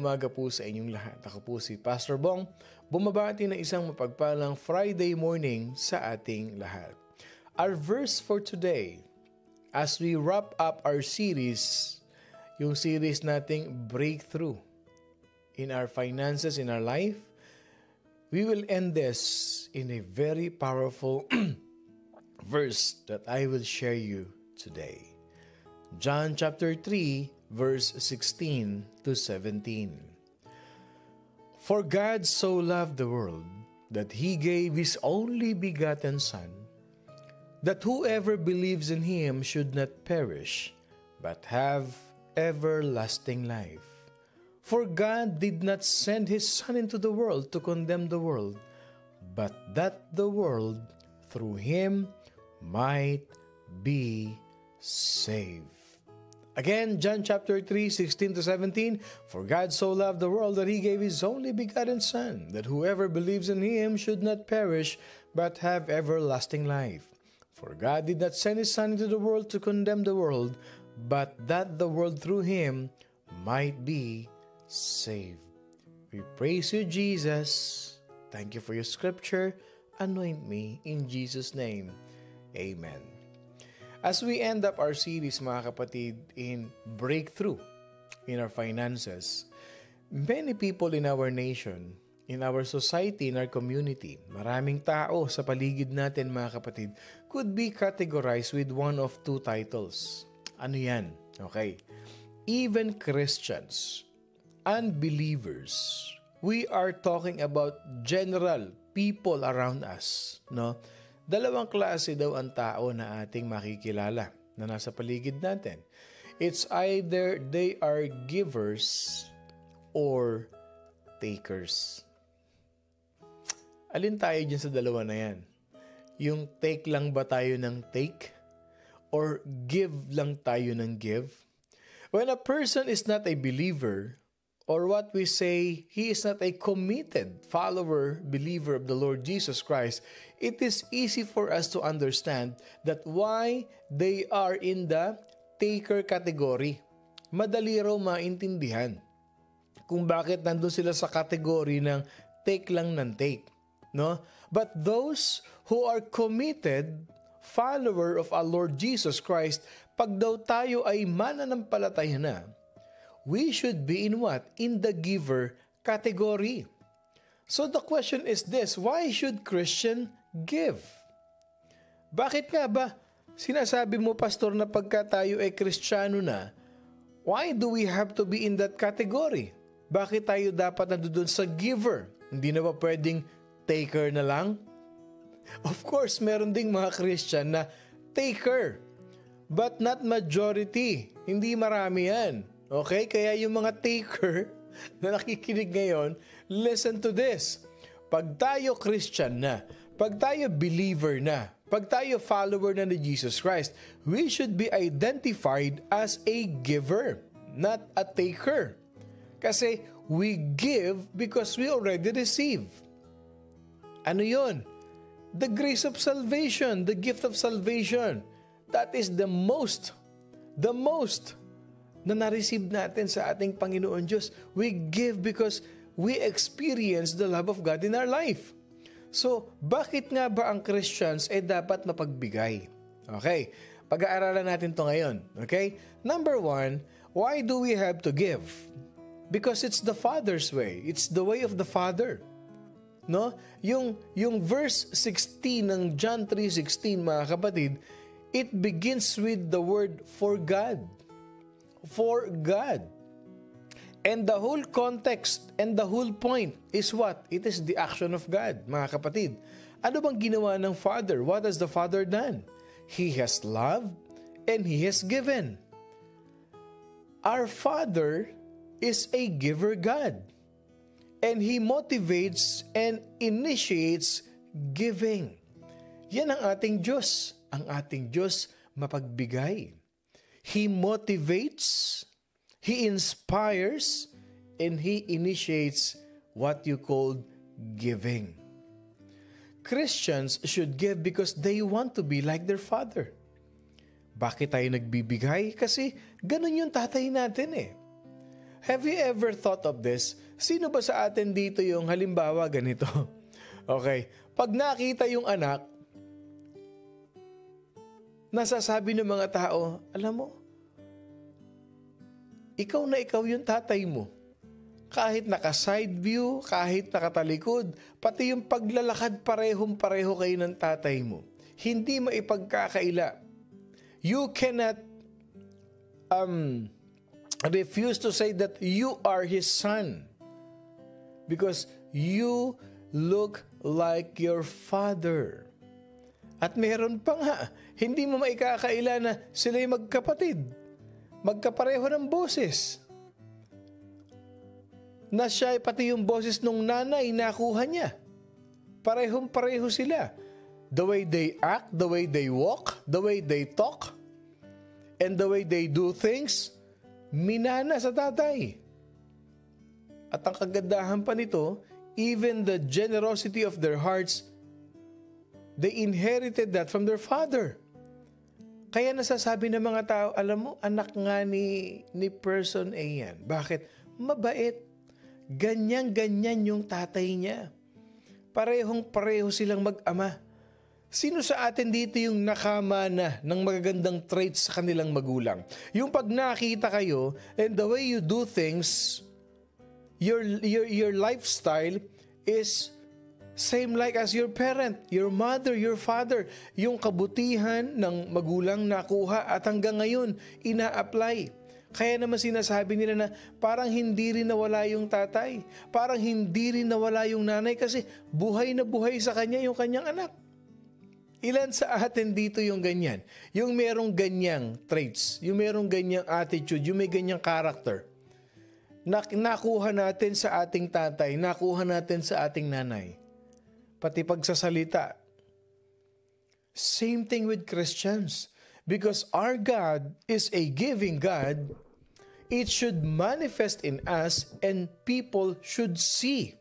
umaga po sa inyong lahat. Ako po si Pastor Bong, bumabati ng isang mapagpalang Friday morning sa ating lahat. Our verse for today, as we wrap up our series, yung series nating Breakthrough in our finances, in our life, we will end this in a very powerful verse that I will share you today. John chapter 3, verse 16 to 17. For God so loved the world that He gave His only begotten Son, that whoever believes in Him should not perish, but have everlasting life. For God did not send His Son into the world to condemn the world, but that the world through Him might be saved. Again, John chapter 3, 16 to 17, For God so loved the world that He gave His only begotten Son, that whoever believes in Him should not perish, but have everlasting life. For God did not send His Son into the world to condemn the world, but that the world through Him might be saved. We praise you, Jesus. Thank you for your scripture. Anoint me in Jesus' name. Amen. As we end up our series, mga kapatid, in breakthrough in our finances, many people in our nation, in our society, in our community, maraming tao sa paligid natin, mga kapatid, could be categorized with one of two titles. Ano yan? Okay. Even Christians, unbelievers, we are talking about general people around us, no? Dalawang klase daw ang tao na ating makikilala na nasa paligid natin. It's either they are givers or takers. Alin tayo dyan sa dalawa na yan? Yung take lang ba tayo ng take? Or give lang tayo ng give? When a person is not a believer, or what we say, he is not a committed follower, believer of the Lord Jesus Christ, it is easy for us to understand that why they are in the taker category. Madali raw maintindihan kung bakit nandun sila sa category ng take lang ng take. No? But those who are committed follower of our Lord Jesus Christ, pag daw tayo ay mananampalataya na, we should be in what? In the giver category. So the question is this, why should Christian give? Bakit nga ba sinasabi mo, Pastor, na pagka tayo ay Kristiyano na, why do we have to be in that category? Bakit tayo dapat nandoon sa giver? Hindi na ba pwedeng taker na lang? Of course, meron ding mga Christian na taker, but not majority. Hindi marami yan. Okay? Kaya yung mga taker na nakikinig ngayon, listen to this. Pag tayo Christian na, pag tayo believer na, pag tayo follower na ni Jesus Christ, we should be identified as a giver, not a taker. Kasi we give because we already receive. Ano yun? The grace of salvation, the gift of salvation. That is the most na na-receive natin sa ating Panginoon Diyos. We give because we experience the love of God in our life. So, bakit nga ba ang Christians ay dapat mapagbigay? Okay, pag-aaralan natin to ngayon. Okay? Number one, why do we have to give? Because it's the Father's way. It's the way of the Father. No? Yung verse 16 ng John 3:16, mga kapatid, it begins with the word for God. For God. And the whole context and the whole point is what? It is the action of God, mga kapatid. Ano bang ginawa ng Father? What has the Father done? He has loved and He has given. Our Father is a giver God. And He motivates and initiates giving. Yan ang ating Diyos. Ang ating Diyos mapagbigay. He motivates, He inspires, and He initiates what you call giving. Christians should give because they want to be like their Father. Bakit tayo nagbibigay? Kasi ganun yung tatay natin eh. have you ever thought of this? Sino ba sa atin dito yung halimbawa ganito? Okay, pag nakita yung anak, nasasabi ng mga tao, alam mo, ikaw na ikaw yung tatay mo. Kahit naka-side view, kahit nakatalikod, pati yung paglalakad parehong-pareho kayo ng tatay mo. Hindi maipagkakaila. You cannot refuse to say that you are his son because you look like your father. At meron pa nga, hindi mo maikakaila na sila'y magkapatid, magkapareho ng boses. Na siya, pati yung boses nung nanay, nakuha niya. Parehong-pareho sila. The way they act, the way they walk, the way they talk, and the way they do things, minana sa tatay. At ang kagandahan pa nito, even the generosity of their hearts, they inherited that from their father. Kaya nasasabi ng mga tao, alam mo, anak nga ni person A yan. Bakit? Mabait. Ganyan-ganyan yung tatay niya. Parehong-pareho silang mag-ama. Sino sa atin dito yung nakamana ng magagandang traits sa kanilang magulang? Yung pag nakita kayo, and the way you do things, your lifestyle is same like as your parent, your mother, your father. Yung kabutihan ng magulang nakuha at hanggang ngayon, ina-apply. Kaya naman sinasabi nila na parang hindi rin nawala yung tatay. Parang hindi rin nawala yung nanay kasi buhay na buhay sa kanya yung kanyang anak. Ilan sa atin dito yung ganyan? Yung merong ganyang traits, yung merong ganyang attitude, yung may ganyang character. Nakuha natin sa ating tatay, nakuha natin sa ating nanay. Pati pagsasalita. Same thing with Christians. Because our God is a giving God, it should manifest in us and people should see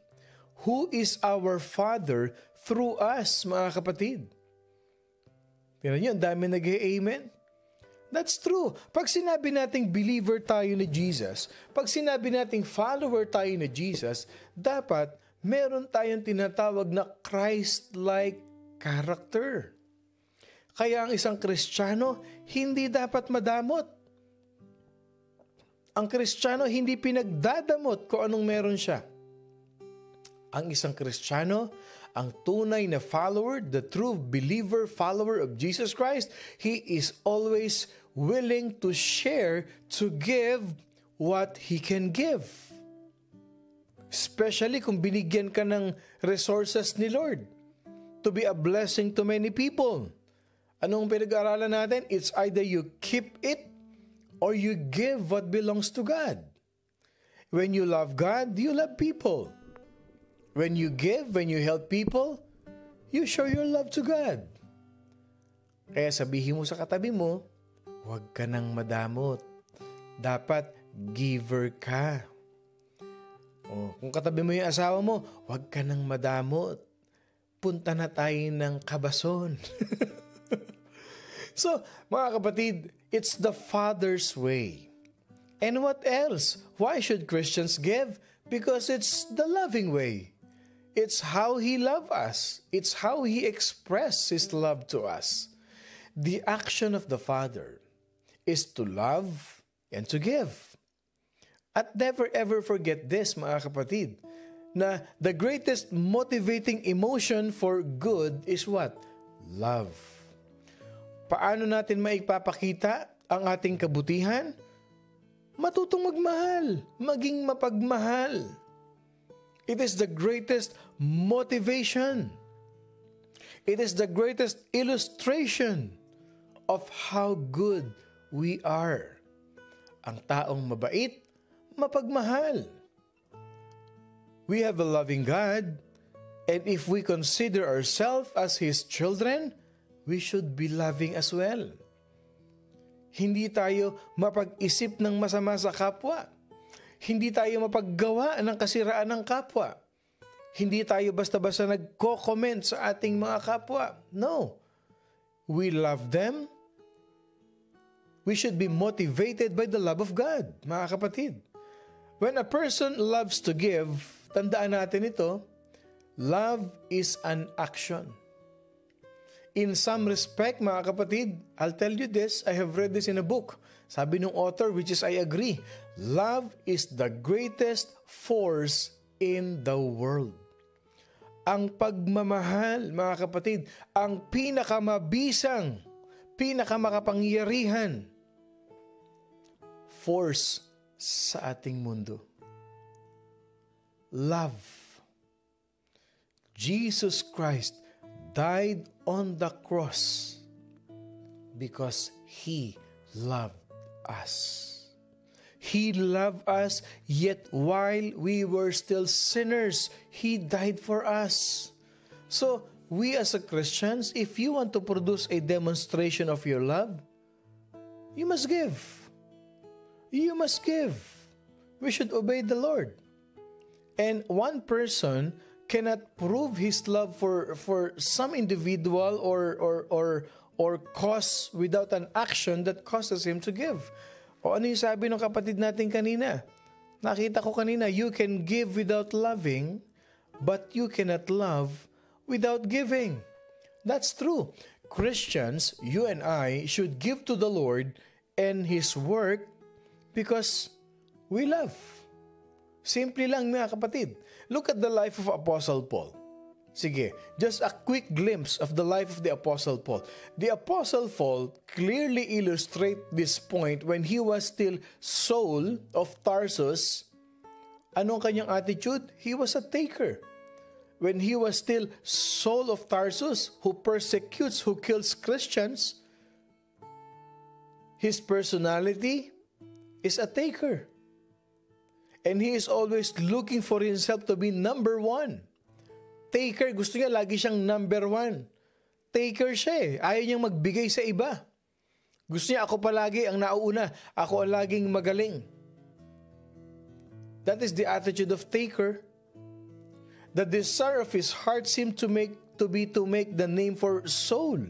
who is our Father through us, mga kapatid. Pero yun, dami nag-amen. That's true. Pag sinabi nating believer tayo ni Jesus, pag sinabi nating follower tayo ni Jesus, dapat meron tayong tinatawag na Christ-like character. Kaya ang isang Kristiyano, hindi dapat madamot. Ang Kristiyano, hindi pinagdadamot kung anong meron siya. Ang isang Kristiyano, ang tunay na follower, the true believer, follower of Jesus Christ, he is always willing to share, to give what he can give. Especially kung binigyan ka ng resources ni Lord to be a blessing to many people. Anong pinag-aaralan natin? It's either you keep it or you give what belongs to God. When you love God, you love people. When you give, when you help people, you show your love to God. Kaya sabihin mo sa katabi mo, huwag ka nang madamot. Dapat giver ka. O, kung katabi mo yung asawa mo, huwag ka nang madamot. Punta na tayo ng Kabason. So, mga kapatid, it's the Father's way. And what else? Why should Christians give? Because it's the loving way. It's how He loves us. It's how He expresses His love to us. The action of the Father is to love and to give. At never ever forget this, mga kapatid, na the greatest motivating emotion for good is what? Love. Paano natin maipapakita ang ating kabutihan? Matutong magmahal, maging mapagmahal. It is the greatest motivation. It is the greatest illustration of how good we are. Ang taong mabait, mapagmahal. We have a loving God, and if we consider ourselves as His children, we should be loving as well. Hindi tayo mapag-isip ng masama sa kapwa. Hindi tayo mapaggawa ng kasiraan ng kapwa. Hindi tayo basta-basta nagko-comment sa ating mga kapwa. No. We love them. We should be motivated by the love of God, mga kapatid. When a person loves to give, tandaan natin ito, love is an action. In some respect, mga kapatid, I'll tell you this, I have read this in a book. Sabi ng author, which is I agree, love is the greatest force in the world. Ang pagmamahal, mga kapatid, ang pinakamabisang, pinakamakapangyarihan force sa ating mundo. Love. Jesus Christ died on the cross because He loved us. He loved us, yet while we were still sinners, He died for us. So, we as a Christians, if you want to produce a demonstration of your love, you must give. You must give. We should obey the Lord. And one person cannot prove his love for some individual or cause without an action that causes him to give. O ano yung sabi ng kapatid natin kanina? Nakita ko kanina, you can give without loving, but you cannot love without giving. That's true. Christians, you and I, should give to the Lord and His work because we love. Simple lang mga kapatid. Look at the life of Apostle Paul. Sige, just a quick glimpse of the life of the Apostle Paul. The Apostle Paul clearly illustrates this point when he was still Saul of Tarsus. Anong kanyang attitude? He was a taker. When he was still Saul of Tarsus, who persecutes, who kills Christians, his personality is a taker. And he is always looking for himself to be number one. Taker, gusto niya lagi siyang number one. Taker siya eh. Ayaw niyang magbigay sa iba. Gusto niya ako palagi ang nauuna. Ako ang laging magaling. That is the attitude of taker. The desire of his heart seemed to make the name for Saul.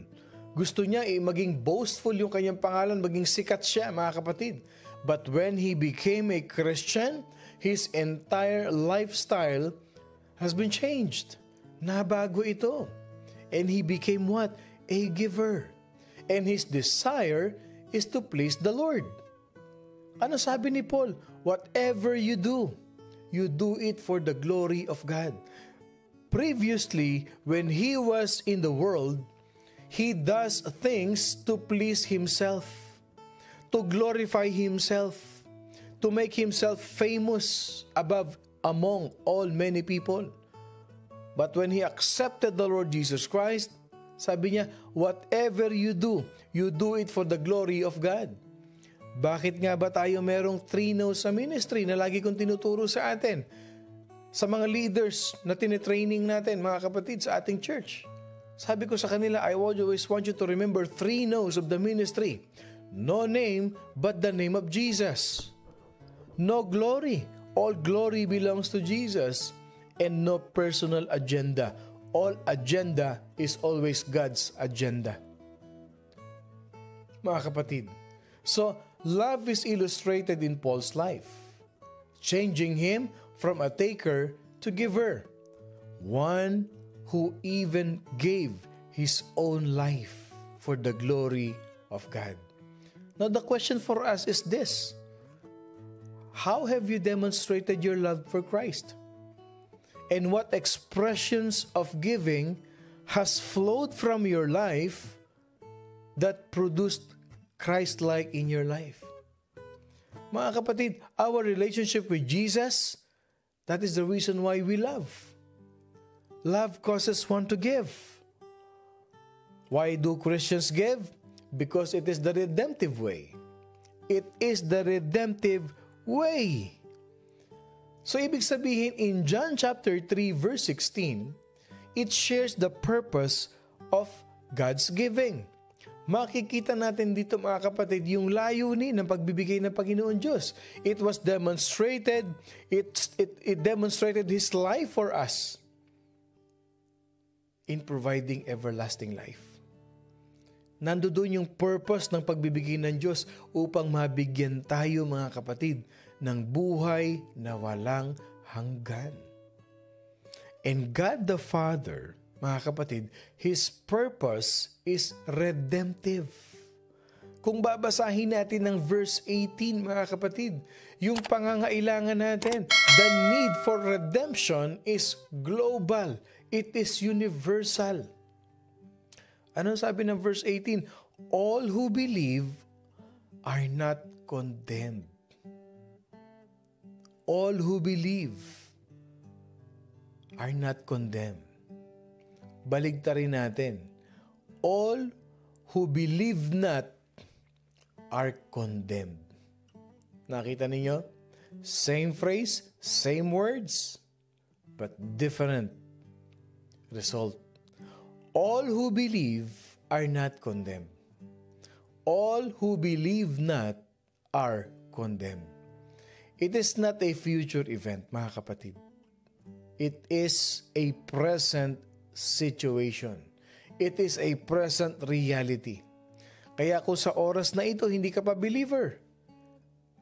Gusto niya maging boastful yung kanyang pangalan, maging sikat siya, mga kapatid. But when he became a Christian, his entire lifestyle has been changed. Nabago ito. And he became what? A giver. And his desire is to please the Lord. Ano sabi ni Paul? Whatever you do it for the glory of God. Previously, when he was in the world, he does things to please himself, to glorify himself, to make himself famous among all many people. But when he accepted the Lord Jesus Christ, sabi niya, whatever you do it for the glory of God. Bakit nga ba tayo merong 3 no's sa ministry na lagi kong tinuturo sa atin? Sa mga leaders na tinitraining natin, mga kapatid, sa ating church. Sabi ko sa kanila, I always want you to remember 3 no's of the ministry. No name but the name of Jesus. No glory. All glory belongs to Jesus. And no personal agenda. All agenda is always God's agenda. Mga kapatid, so love is illustrated in Paul's life, changing him from a taker to giver, one who even gave his own life for the glory of God. Now the question for us is this: how have you demonstrated your love for Christ? And what expressions of giving has flowed from your life that produced Christ-like in your life? Mga kapatid, our relationship with Jesus, that is the reason why we love. Love causes one to give. Why do Christians give? Because it is the redemptive way. It is the redemptive way. So, ibig sabihin, in John chapter 3, verse 16, it shares the purpose of God's giving. Makikita natin dito, mga kapatid, yung layunin ng pagbibigay ng Panginoon Diyos. It was demonstrated, it demonstrated His life for us in providing everlasting life. Nandoon yung purpose ng pagbibigay ng Diyos upang mabigyan tayo, mga kapatid, ng buhay na walang hanggan. And God the Father, mga kapatid, His purpose is redemptive. Kung babasahin natin ng verse 18, mga kapatid, yung pangangailangan natin, the need for redemption is global. It is universal. Ano sabi ng verse 18? All who believe are not condemned. All who believe are not condemned. Baligtarin natin. All who believe not are condemned. Nakita ninyo? Same phrase, same words, but different result. All who believe are not condemned. All who believe not are condemned. It is not a future event, mga kapatid. It is a present situation. It is a present reality. Kaya kung sa oras na ito, hindi ka pa believer,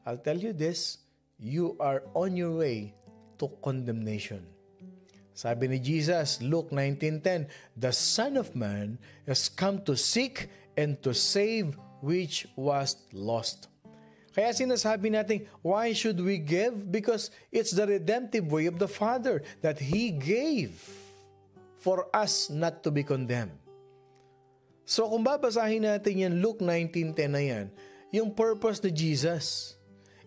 I'll tell you this, you are on your way to condemnation. Sabi ni Jesus, Luke 19:10, the Son of Man has come to seek and to save which was lost. Kaya sinasabi natin, why should we give? Because it's the redemptive way of the Father that He gave for us not to be condemned. So kung babasahin natin yan, Luke 19:10 na yan, yung purpose ni Jesus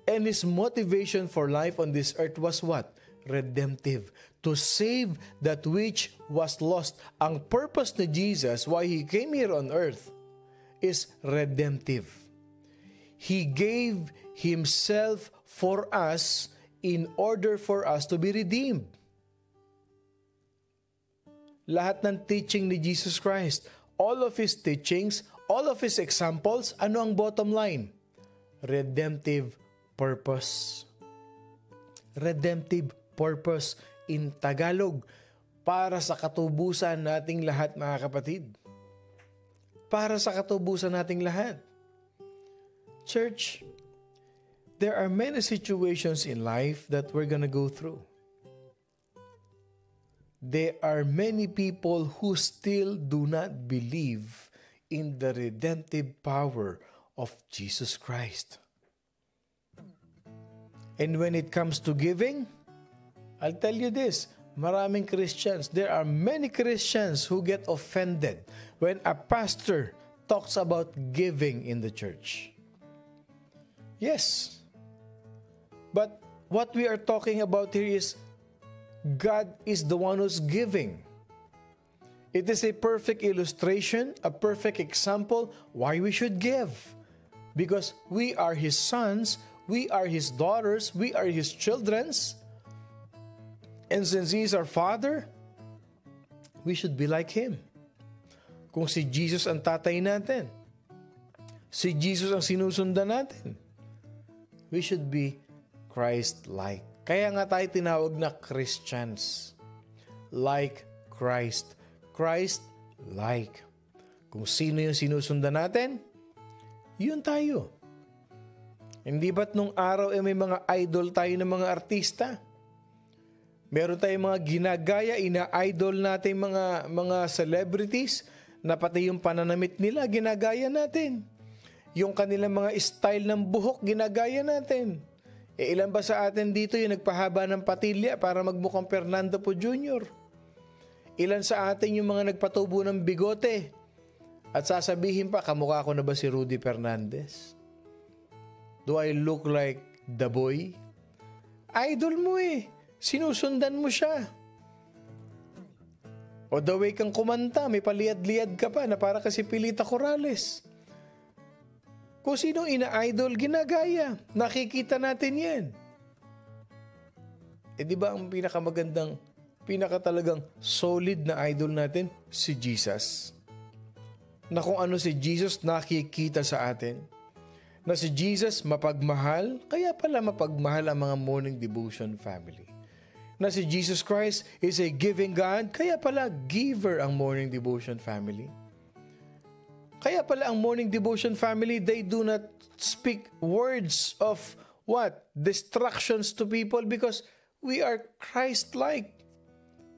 and His motivation for life on this earth was what? Redemptive. To save that which was lost. Ang purpose ni Jesus, why He came here on earth, is redemptive. He gave Himself for us in order for us to be redeemed. Lahat ng teaching ni Jesus Christ, all of His teachings, all of His examples, ano ang bottom line? Redemptive purpose. Redemptive purpose in Tagalog, para sa katubusan nating lahat, mga kapatid. Para sa katubusan nating lahat. Church, there are many situations in life that we're gonna go through. There are many people who still do not believe in the redemptive power of Jesus Christ. And when it comes to giving, I'll tell you this, maraming Christians, there are many Christians who get offended when a pastor talks about giving in the church. Yes. But what we are talking about here is God is the one who's giving. It is a perfect illustration, a perfect example why we should give. Because we are His sons, we are His daughters, we are His children's. And since He is our Father, we should be like Him. Kung si Jesus ang tatay natin, si Jesus ang sinusundan natin, we should be Christ-like. Kaya nga tayo tinawag na Christians. Like Christ. Christ-like. Kung sino yung sinusundan natin, yun tayo. Hindi ba't nung araw may mga idol tayo ng mga artista? Meron tayong mga ginagaya, ina-idol natin mga celebrities na pati yung pananamit nila, ginagaya natin. Yung kanilang mga style ng buhok, ginagaya natin. Ilan ba sa atin dito yung nagpahaba ng patilya para magmukhang Fernando Po Jr.? Ilan sa atin yung mga nagpatubo ng bigote? At sasabihin pa, kamukha ko na ba si Rudy Fernandez? Do I look like the boy? Idol mo eh. Sinusundan mo siya. O the way kang kumanta, may paliad-liad ka pa na para kasi Pilita Corrales. Kung sino ina-idol, ginagaya. Nakikita natin yan. Eh di ba ang pinakamagandang, pinakatalagang solid na idol natin? Si Jesus. Na kung ano si Jesus nakikita sa atin. Na si Jesus mapagmahal, kaya pala mapagmahal ang mga morning devotion family. Na si Jesus Christ is a giving God, kaya pala giver ang morning devotion family. Kaya pala ang morning devotion family, they do not speak words of what? Distractions to people because we are Christ-like.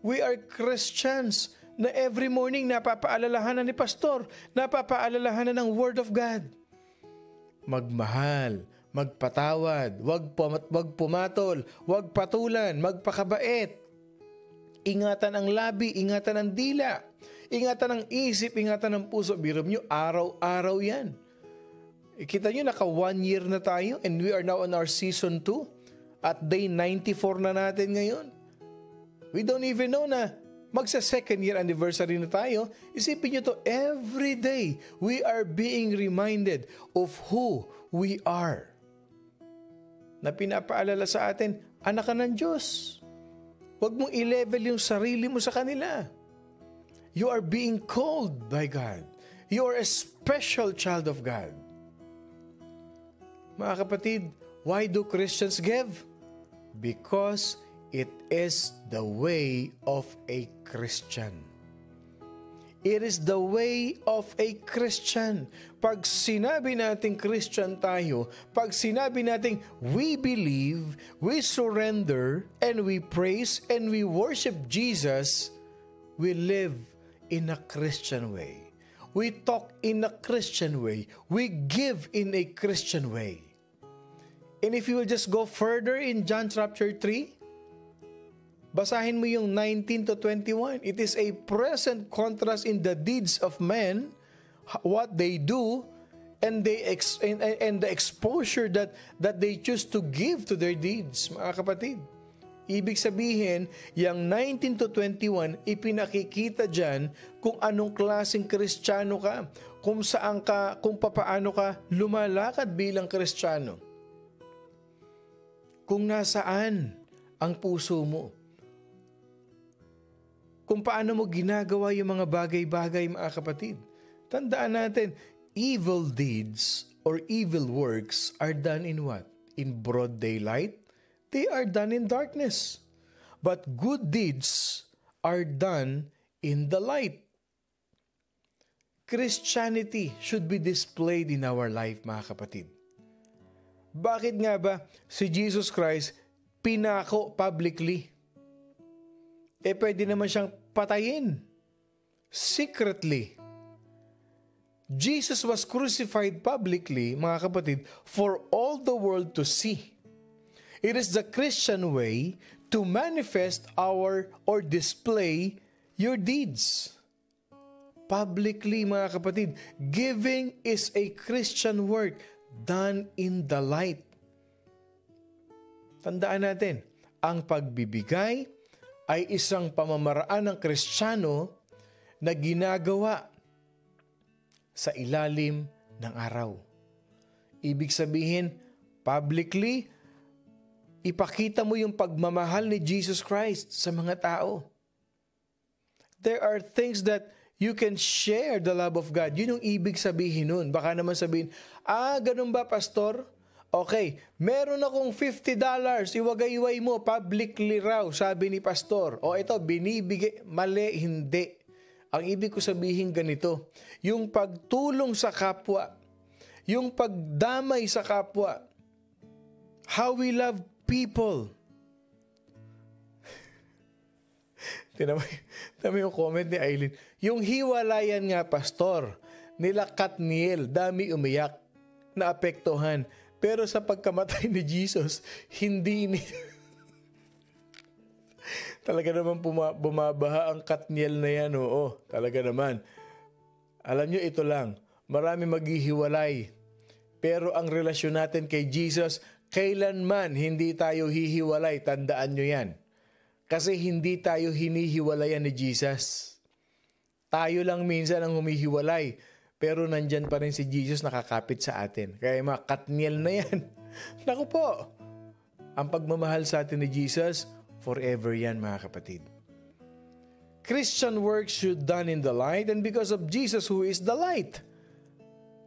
We are Christians na every morning napapaalalahanan ni pastor, napapaalalahanan ng Word of God. Magmahal, magpatawad, wag pumatol, wag patulan, magpakabait. Ingatan ang labi, ingatan ang dila, ingatan ang isip, ingatan ang puso. Biro nyo, araw-araw yan. Kita nyo, naka 1 year na tayo and we are now on our season 2 at day 94 na natin ngayon. We don't even know na magsa second year anniversary na tayo. Isipin nyo to, every day we are being reminded of who we are. Na pinapaalala sa atin, anak ka ng Diyos. Huwag mong i-level yung sarili mo sa kanila. You are being called by God. You are a special child of God. Mga kapatid, why do Christians give? Because it is the way of a Christian. It is the way of a Christian. Pag sinabi nating Christian tayo, pag sinabi nating we believe, we surrender, and we praise, and we worship Jesus, we live in a Christian way. We talk in a Christian way. We give in a Christian way. And if you will just go further in John chapter 3, basahin mo yung 19 to 21. It is a present contrast in the deeds of men, what they do, and the exposure that they choose to give to their deeds, mga kapatid. Ibig sabihin, yung 19 to 21, ipinakikita dyan kung anong klaseng Kristiyano ka, kung saan ka, kung papaano ka lumalakad bilang Kristiyano. Kung nasaan ang puso mo. Kung paano mo ginagawa yung mga bagay-bagay, mga kapatid. Tandaan natin, evil deeds or evil works are done in what? In broad daylight? They are done in darkness. But good deeds are done in the light. Christianity should be displayed in our life, mga kapatid. Bakit nga ba si Jesus Christ pinako publicly? Pwede naman siyang patayin secretly. Jesus was crucified publicly, mga kapatid, for all the world to see. It is the Christian way to manifest or display your deeds. Publicly, mga kapatid, giving is a Christian work done in the light. Tandaan natin, ang pagbibigay ay isang pamamaraan ng Kristiyano na ginagawa sa ilalim ng araw. Ibig sabihin, publicly, ipakita mo yung pagmamahal ni Jesus Christ sa mga tao. There are things that you can share the love of God. Yun yung ibig sabihin nun. Baka naman sabihin, ganun ba, pastor? Okay, meron akong $50, iwagay-iway mo, publicly raw, sabi ni pastor. O ito, binibigay, mali, hindi. Ang ibig ko sabihin ganito, yung pagtulong sa kapwa, yung pagdamay sa kapwa, how we love people. Tinama yung comment ni Aileen. Yung hiwalayan nga, pastor, nila Katniel, dami umiyak, naapektuhan. Pero sa pagkamatay ni Jesus, hindi ni... Talaga naman bumabaha ang Katniel na yan, oo. Talaga naman. Alam nyo, ito lang. Marami maghihiwalay. Pero ang relasyon natin kay Jesus, kailanman hindi tayo hihiwalay. Tandaan nyo yan. Kasi hindi tayo hinihiwalayan ni Jesus. Tayo lang minsan ang humihiwalay. Pero nandyan pa rin si Jesus nakakapit sa atin. Kaya mga Katniel na yan. Naku po, ang pagmamahal sa atin ni Jesus, forever yan, mga kapatid. Christian work should done in the light and because of Jesus who is the light.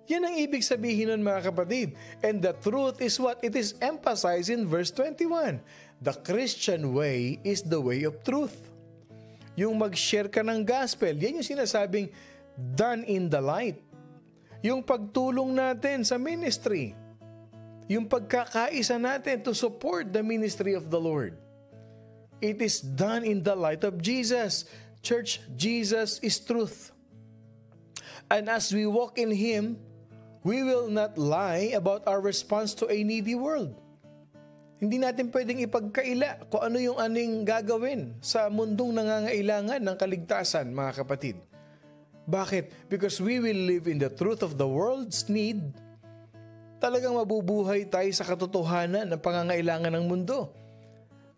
Yan ang ibig sabihin nun, mga kapatid. And the truth is what? It is emphasized in verse 21. The Christian way is the way of truth. Yung mag-share ka ng gospel, yan yung sinasabing done in the light. Yung pagtulong natin sa ministry, yung pagkakaisa natin to support the ministry of the Lord. It is done in the light of Jesus. Church, Jesus is truth. And as we walk in Him, we will not lie about our response to a needy world. Hindi natin pwedeng ipagkaila kung ano yung aning gagawin sa mundong nangangailangan ng kaligtasan, mga kapatid. Bakit? Because we will live in the truth of the world's need. Talagang mabubuhay tayo sa katotohanan ng pangangailangan ng mundo.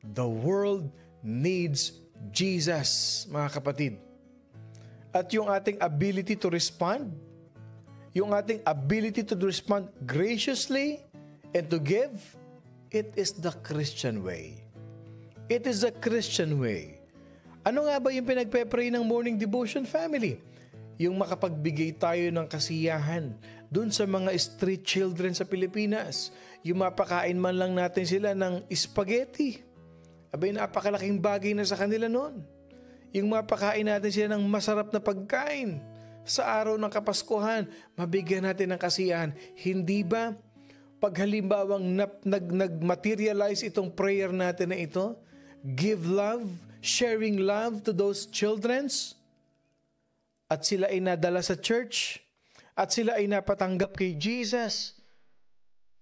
The world needs Jesus, mga kapatid. At yung ating ability to respond, yung ating ability to respond graciously and to give, it is the Christian way. It is the Christian way. Ano nga ba yung pinagpe-pray ng morning devotion, family? Yung makapagbigay tayo ng kasiyahan dun sa mga street children sa Pilipinas. Yung mapakain man lang natin sila ng spaghetti. Abay, napakalaking bagay na sa kanila noon. Yung mapakain natin sila ng masarap na pagkain sa araw ng Kapaskuhan, mabigyan natin ng kasiyahan. Hindi ba pag halimbawang nag-materialize itong prayer natin na ito, give love, sharing love to those childrens, at sila ay nadala sa church, at sila ay napatanggap kay Jesus.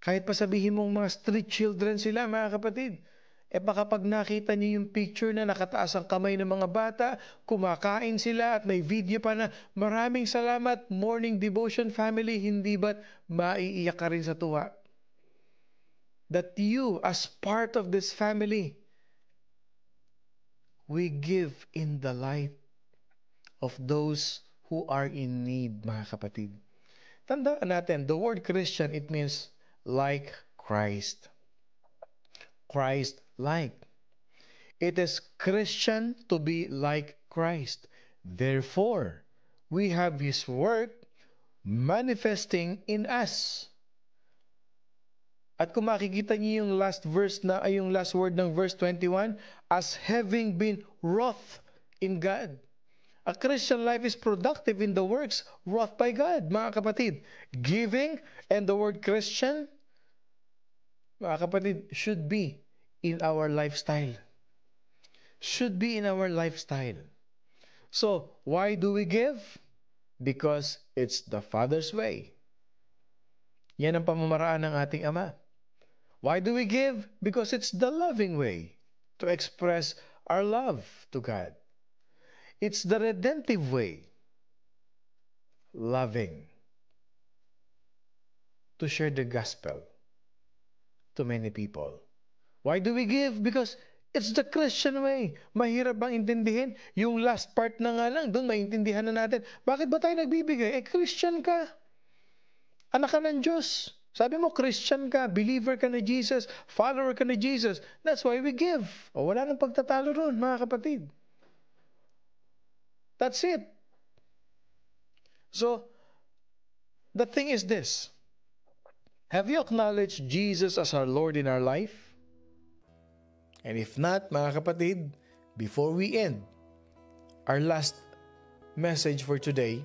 Kahit pa sabihin mong mga street children sila, mga kapatid, baka pag nakita niyo yung picture na nakataas ang kamay ng mga bata, kumakain sila at may video pa na, maraming salamat, morning devotion family, hindi ba't maiiyak ka rin sa tuwa? That you, as part of this family, we give in the light of those who are in need, mga kapatid. Tandaan natin, the word Christian, it means like Christ. Christ-like. It is Christian to be like Christ. Therefore, we have His work manifesting in us. At kung makikita niyo yung last word ng verse 21, as having been wrought in God. A Christian life is productive in the works wrought by God, mga kapatid. Giving and the word Christian, mga kapatid, should be in our lifestyle. Should be in our lifestyle. So, why do we give? Because it's the Father's way. Yan ang pamamaraan ng ating Ama. Why do we give? Because it's the loving way to express our love to God. It's the redemptive way, loving, to share the gospel to many people. Why do we give? Because it's the Christian way. Mahirap bang intindihin? Yung last part na nga lang, doon maintindihan na natin. Bakit ba tayo nagbibigay? Christian ka. Anak ka ng Diyos. Sabi mo, Christian ka, believer ka na Jesus, follower ka na Jesus. That's why we give. O wala nang pagtatalo ron, mga kapatid. That's it. So, the thing is this. Have you acknowledged Jesus as our Lord in our life? And if not, mga kapatid, before we end our last message for today,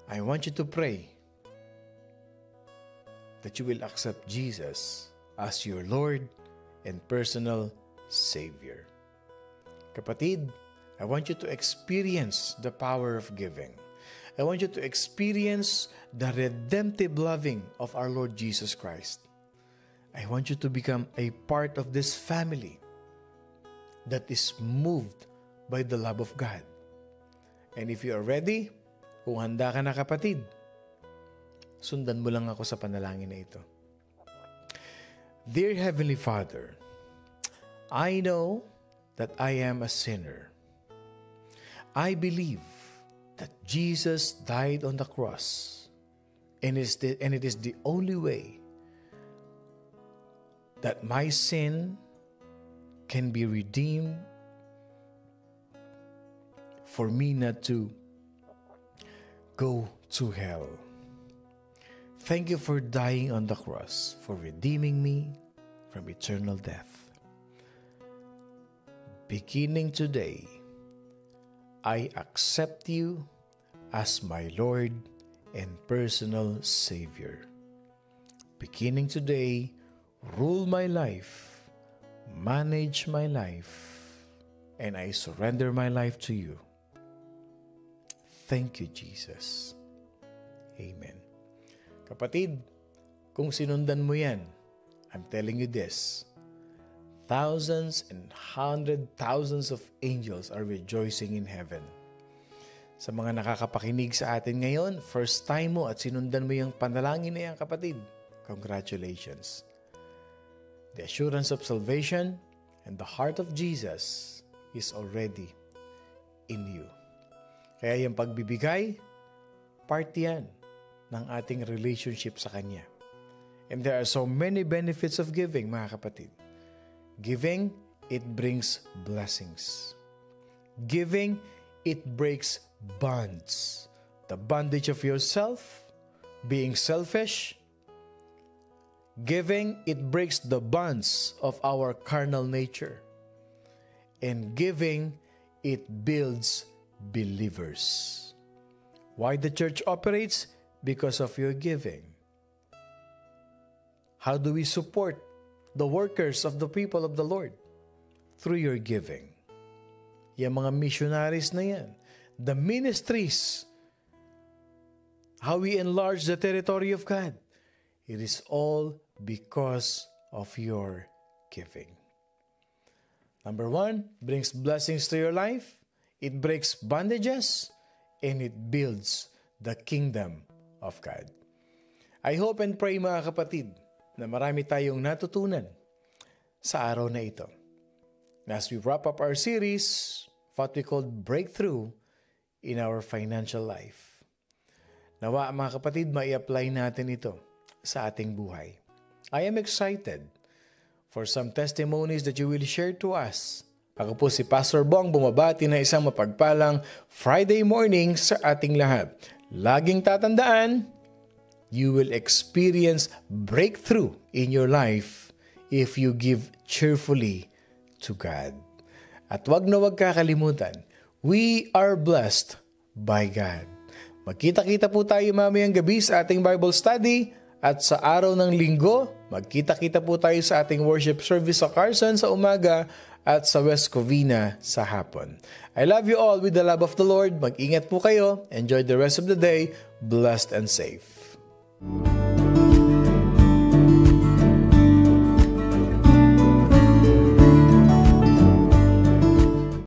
I want you to pray that you will accept Jesus as your Lord and personal Savior. Kapatid, I want you to experience the power of giving. I want you to experience the redemptive loving of our Lord Jesus Christ. I want you to become a part of this family that is moved by the love of God. And if you are ready, kung handa ka na kapatid, sundan mo lang ako sa panalangin na ito. Dear Heavenly Father, I know that I am a sinner. I believe that Jesus died on the cross, and it is the only way that my sin can be redeemed for me not to go to hell. Thank you for dying on the cross, for redeeming me from eternal death. Beginning today, I accept you as my Lord and personal Savior. beginning today, rule my life, manage my life, and I surrender my life to you. Thank you, Jesus. Amen. Kapatid, kung sinundan mo yan, I'm telling you this, thousands and hundred thousands of angels are rejoicing in heaven. Sa mga nakakapakinig sa atin ngayon, first time mo at sinundan mo yung panalangin na yan, kapatid, congratulations. The assurance of salvation and the heart of Jesus is already in you. Kaya yung pagbibigay, part yan ng ating relationship sa Kanya. And there are so many benefits of giving, mga kapatid. Giving, it brings blessings. Giving, it breaks bonds. The bondage of yourself, being selfish. Giving, it breaks the bonds of our carnal nature. And giving, it builds believers. Why the church operates? Because of your giving. How do we support the workers of the people of the Lord? Through your giving. Yung mga missionaries na yan. The ministries. How we enlarge the territory of God. It is all because of your giving. Number one, brings blessings to your life. It breaks bondages, and it builds the kingdom of God. I hope and pray, mga kapatid, na marami tayong natutunan sa araw na ito. As we wrap up our series, what we call Breakthrough in our financial life. Nawa, mga kapatid, mai-apply natin ito sa ating buhay. I am excited for some testimonies that you will share to us. Ako po si Pastor Bong, bumabati na isang mapagpalang Friday morning sa ating lahat. Laging tatandaan, you will experience breakthrough in your life if you give cheerfully to God. At wag na wag kakalimutan, we are blessed by God. Magkita-kita po tayo mamayang gabi sa ating Bible study at sa araw ng linggo, magkita-kita po tayo sa ating worship service sa Carson sa umaga at sa West Covina sa hapon. I love you all with the love of the Lord. Mag-ingat po kayo. Enjoy the rest of the day. Blessed and safe.